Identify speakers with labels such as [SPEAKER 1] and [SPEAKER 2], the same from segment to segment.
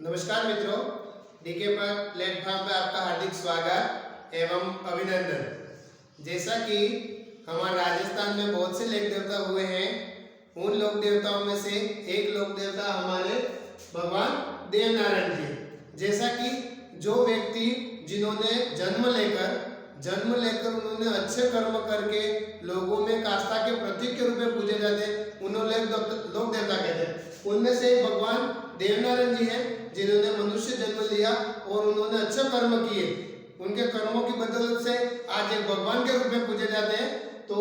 [SPEAKER 1] नमस्कार मित्रों, डीके पर प्लेटफॉर्म पर आपका हार्दिक स्वागत एवं अभिनंदन। जैसा कि हमारे राजस्थान में बहुत से लोक देवता हुए हैं, उन लोक देवताओं में से एक लोक देवता हमारे भगवान देवनारायण जी। जैसा कि जो व्यक्ति जिन्होंने जन्म लेकर उन्होंने अच्छे कर्म करके लोगों में आस्था के प्रतीक के रूप में पूजे जाते, उन्होंने लोक देवता कहते हैं। उनमें से भगवान देवनारायण जी हैं, जिन्होंने मनुष्य जन्म लिया और उन्होंने अच्छे कर्म किए। उनके कर्मों की बदौलत से आज एक भगवान के रूप में पूजे जाते हैं, तो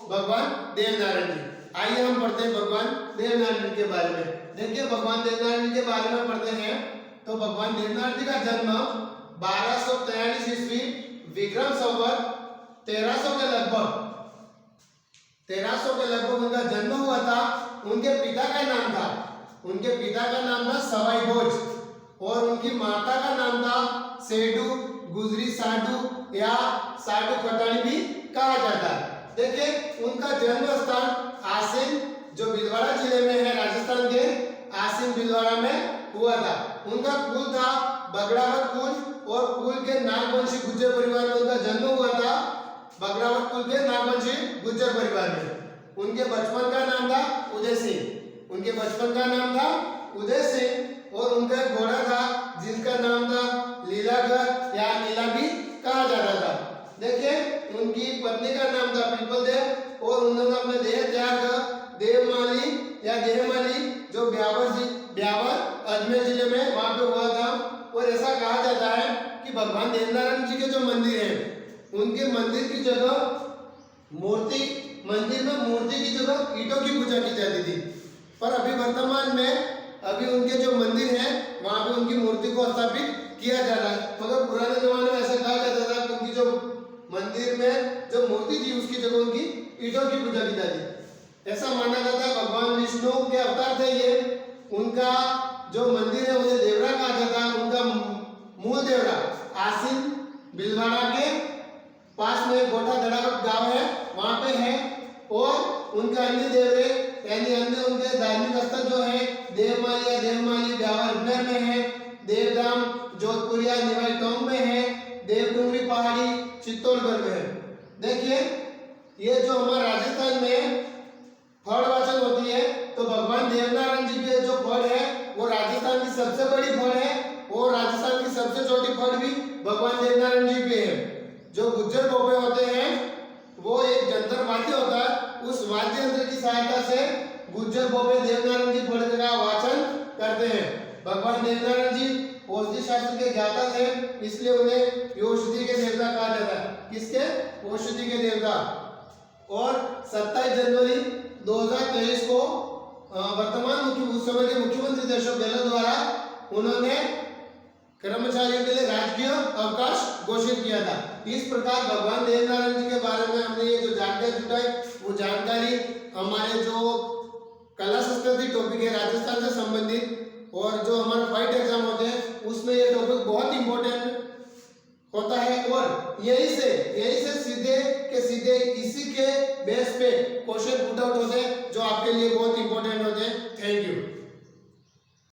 [SPEAKER 1] भगवान देवनारायण जी। आइए हम पढ़ते हैं भगवान देवनारायण जी के बारे में। देखिए, भगवान देवनारायण जी के बारे में पढ़ते हैं तो भगवान देवनारायण जी का जन्म 1243 ईस्वी विक्रम संवत 1300 के लगभग उनका जन्म हुआ था। उनके पिता का नाम था सवाई भोज और उनकी माता का नाम था सेडू, गुजरी साडू या साडू कटानी भी कहा जाता है। देखिए, उनका जन्म स्थान आसीन, जो भीलवाड़ा जिले में है, राजस्थान के आसीन भीलवाड़ा में हुआ था। उनका कुल था बगड़ावत कुल और कुल के नागवंशी गुज्जर परिवार में उनका जन्म हुआ था। बगड़ावत कुल के नागवंशी गुज्जर परिवार में उनके बचपन का नाम था उदय सिंह और उनका एक घोड़ा था जिसका नाम था लीलागर या नीला भी कहा जाता था। देखिए, उनकी पत्नी का नाम था पीपल देव और उन्होंने अपने देह त्याग देहमाली जो ब्यावर अजमेर जिले में वहां पे हुआ था। और ऐसा कहा जाता है कि भगवान देवनारायण जी के जो मंदिर है, उनके मंदिर की जगह मंदिर में मूर्ति की जगह ईंटों की पूजा की जाती थी। पर अभी वर्तमान में उनके जो मंदिर है वहां पे उनकी मूर्ति को स्थापित किया जा रहा है। मगर पुराने जमाने में ऐसा कहा जाता था कि उनकी जो मंदिर में जो मूर्ति थी उसकी जगह उनकी ईंटों की पूजा की जाती। ऐसा माना जाता है भगवान विष्णु के अवतार थे ये। उनका जो मंदिर है उसे देवरा कहा जाता है। उनका मूल देवरा आसीन भीलवाड़ा के पास में गोठा दड़ावट गांव है, वहां पे है। और उनका अन्य देवरे यानी अन्य उनके धार्मिक स्थल जो है देवमाली ब्यावर अजमेर में है, देवधाम जोधपुरिया निवाई टोंग में है, देवडूंगरी पहाड़ी चित्तौड़गढ़ में है। देखिए, ये जो हमारे राजस्थान में फड़ वाचन होती है तो भगवान देवनारायण जी के जो फड़ है वो राजस्थान की सबसे बड़ी फड़ है और राजस्थान की सबसे छोटी फड़ भी भगवान देवनारायण जी पे है। जो गुज्जर बोपे होते हैं वो एक जंतर वाद्य होता है, उस वाद्य यंत्र की सहायता से गुज्जर बोपे देवनारायण जी फड़ का वाचन करते हैं। भगवान देवनारायण जी औषधि शास्त्र के ज्ञाता थे, इसलिए उन्हें औषधि के देवता कहा जाता है। किसके? औषधि के देवता। और 27 जनवरी 2023 को वर्तमान उस समय के मुख्यमंत्री अशोक गहलोत द्वारा उन्होंने कर्मचारियों के लिए राजकीय अवकाश घोषित किया था। इस प्रकार भगवान देवनारायण जी के बारे में हमने ये जो जानकारी जुटाई, वो जानकारी हमारे जो कला संस्कृति टॉपिक है राजस्थान से संबंधित और जो हमारे फाइट एग्जाम होते हैं उसमें ये टॉपिक बहुत इंपॉर्टेंट होता है। और यही से सीधे इसी के बेस पे क्वेश्चन पुट आउट होते हैं जो आपके लिए बहुत इंपॉर्टेंट होते हैं। Thank you.